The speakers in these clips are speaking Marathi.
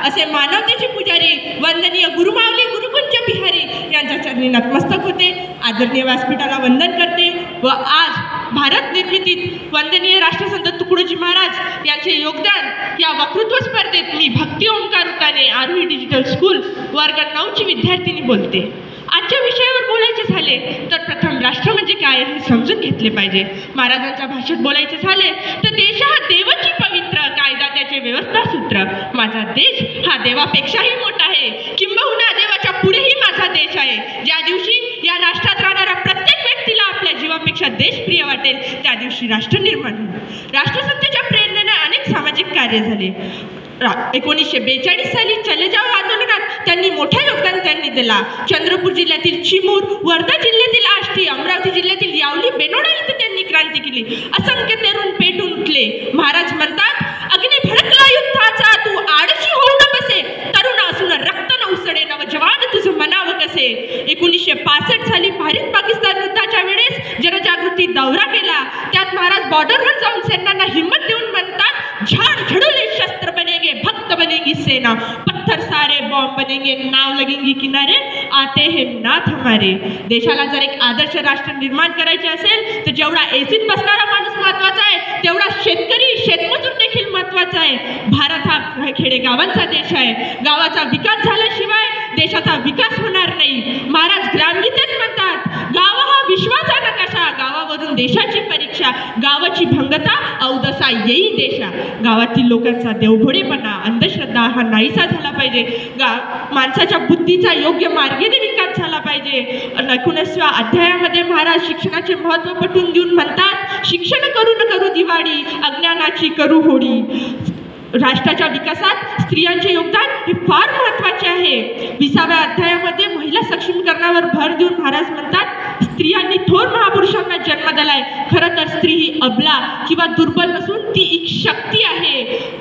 असे मानवतेचे पुजारी वंदनीय गुरुमाऊली गुरुकुंज बिहारी यांच्या चरणी नतमस्तक होते, आदरणीय व्यासपीठाला वंदन करते व आज भारत निर्मितीत वंदनीय राष्ट्रसंत तुकडोजी महाराज यांचे योगदान या वक्तृत्व स्पर्धेत मी भक्ती ओंकार उताने आरोही डिजिटल स्कूल वर्ग 9ची विद्यार्थिनी बोलते। आजच्या विषयावर बोलायचे झाले तर प्रथम राष्ट्र म्हणजे काय हे समजून घेतले पाहिजे। महाराजांच्या भाषेत बोलायचे झाले तर देश हा देवाची पवित्र, कायदा त्याचे व्यवस्था सूत्र, माझा देश हा देवापेक्षाही मोठा आहे, किंबहुना देवाच्या पुढेही माझा देश आहे। ज्या दिवशी या राष्ट्रात राहणाऱ्या प्रत्येक व्यक्तीला आपल्या जीवापेक्षा देश प्रिय वाटेल त्या दिवशी राष्ट्र निर्माण होईल। राष्ट्रसत्तेच्या प्रेरणेने अनेक सामाजिक कार्य झाले। 1942 साली चले जाओ आंदोलनात त्यांनी मोठे योगदान दिला। चंद्रपूर जिल्ह्यातील चिमूर, वर्धा जिल्ह्यातील आष्टी, अमरावती जिल्ह्यातील यावली, बेनोडा इथे त्यांनी क्रांती केली। असंख्य तरुण पेटून उठले। महाराज म्हणतात, अग्नी भडकला युद्धाचा तू आडशी होऊ न बसे, तरुण असून रक्त न उसळे नवजवान तुझं म्हणावं कसे। 1965 साली भारत पाकिस्तान युद्धाच्या वेळेस जनजागृती दौरा केला। त्यात महाराज बॉर्डरवर जाऊन सेनांना हिम्मत देऊन म्हणतात, झाड झडोले शस्त्र बनेंगे, भक्त बनेगी सेना, पत्थर सारे बॉम्ब बनेंगे, नाव लगेंगे किनारे, आते हैं नाथ हमारे। देशाला जर एक आदर्श राष्ट्र निर्माण करायचे असेल तर जेवढा एसीत बसणारा माणूस महत्वाचा आहे तेवढा शेतकरी शेतमजूर देखील महत्वाचा आहे। भारत हा खेडेगावांचा देश आहे। गावाचा विकास झाल्याशिवाय देशाचा विकास होणार नाही। महाराज ग्रामगीतेत म्हणतात, गाव हा विश्वाचा नकाशा, गावावरून देशाची परीक्षा, गावाची भंगता अवदसा येई देशा। गावातील लोकांचा देवभोळेपणा, अंधश्रद्धा हा नाहीसा झाला पाहिजे। माणसाच्या बुद्धीचा योग्य मार्गाने विकास झाला पाहिजे। 19व्या अध्यायामध्ये महाराज शिक्षणाचे महत्त्व पटवून देऊन म्हणतात, शिक्षण करू न करू दिवाळी, अज्ञानाची करू होळी। राष्ट्राच्या विकासात स्त्रियांचे योगदान हे फार महत्त्वाचे आहे। 20व्या अध्यायामध्ये महिला सक्षमीकरणावर भर देऊन महाराज म्हणतात, स्त्रियांनी थोर महापुरुषांना जन्म दिलाय। खरं तर स्त्री ही अबला किंवा दुर्बल नसून ती एक शक्ती आहे।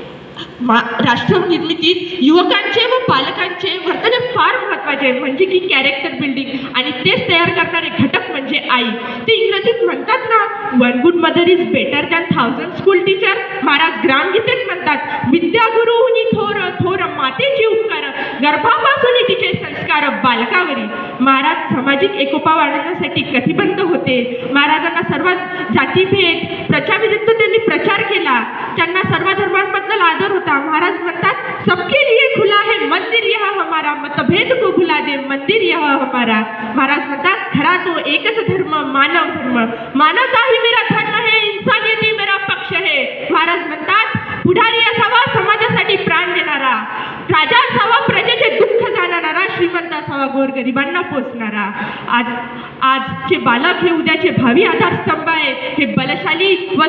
राष्ट्र निर्मितीत युवकांचे व पालकांचे वर्तन फार महत्त्वाचे आहे, म्हणजे की कॅरेक्टर बिल्डिंग, आणि तेच तयार करणारे घटक म्हणजे आई। ते इंग्रजीत म्हणतात ना, one good mother is better than 1000 school teacher. Maharaj ग्रामगीतेत म्हणतात, विद्या गुरुनी थोर, थोर मातेची उपकार, गर्भापासून तिचे संस्कार बालकावरी। महाराज सामाजिक एकोपा वाढवण्यासाठी कटिबद्ध होते। महाराजांना सर्व जातीभेद प्रचाराविरुद्ध त्यांनी प्रचार केला। त्यांना सर्व धर्मांबद्दल आदर होता। महाराज म्हणतात, सबके लिए खुला है मंदिर यह हमारा, मतभेद को भुला दे मंदिर यह हमारा। महाराज म्हणतात, खरा तो एकच धर्म मानव धर्म, मानवता ही मेरा धर्म है, इंसानियत ही मेरा पक्ष है। महाराज म्हणतात, पुढारी असावा समाजासाठी प्राण देणारा, राजा असावा प्रजेचे दुःख जाणणारा, श्रीमंत असावा गोरगरिबांना पोचणारा। आजचे बालक हे उद्याचे भावी आधारस्तंभ आहे। हे बलशाली व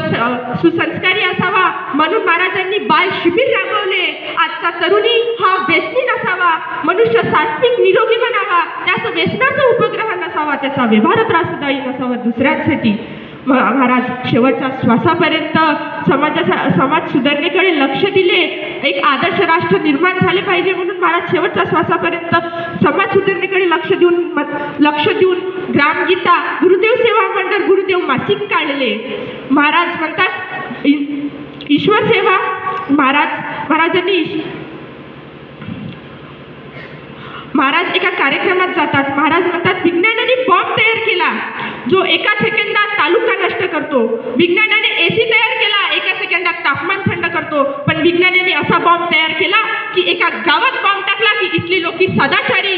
सुसंस्कारी असावा म्हणून महाराजांनी बाल शिबिर राबवले। आजचा तरुणी हा व्यसनी नसावा, मनुष्य सात्विक निरोगी बनावा, त्याचा व्यसनाचा उपग्रह नसावा, त्याचा व्यवहार त्रासदायी नसावा दुसऱ्यांसाठी। महाराज शेवटच्या श्वासापर्यंत समाज सुधारणेकडे लक्ष दिले। एक आदर्श राष्ट्र निर्माण झाले पाहिजे म्हणून महाराज शेवटच्या श्वासापर्यंत समाज सुधारणेकडे लक्ष देऊन ग्रामगीता, गुरुदेव सेवा मंडळ, गुरुदेव मासिक काढले। महाराज म्हणतात, ईश्वर सेवा, महाराज एका कार्यक्रमात जातात। महाराज म्हणतात, विज्ञानाने बॉम्ब तयार केला जो एका सेकंदात तालुका नष्ट करतो, विज्ञानाने एसी तयार केला एका सेकंदात तापमान थंड करतो, पण विज्ञानाने असा बॉम्ब तयार केला की एका गावात बॉम्ब टाकला की इथली लोक सदाचारी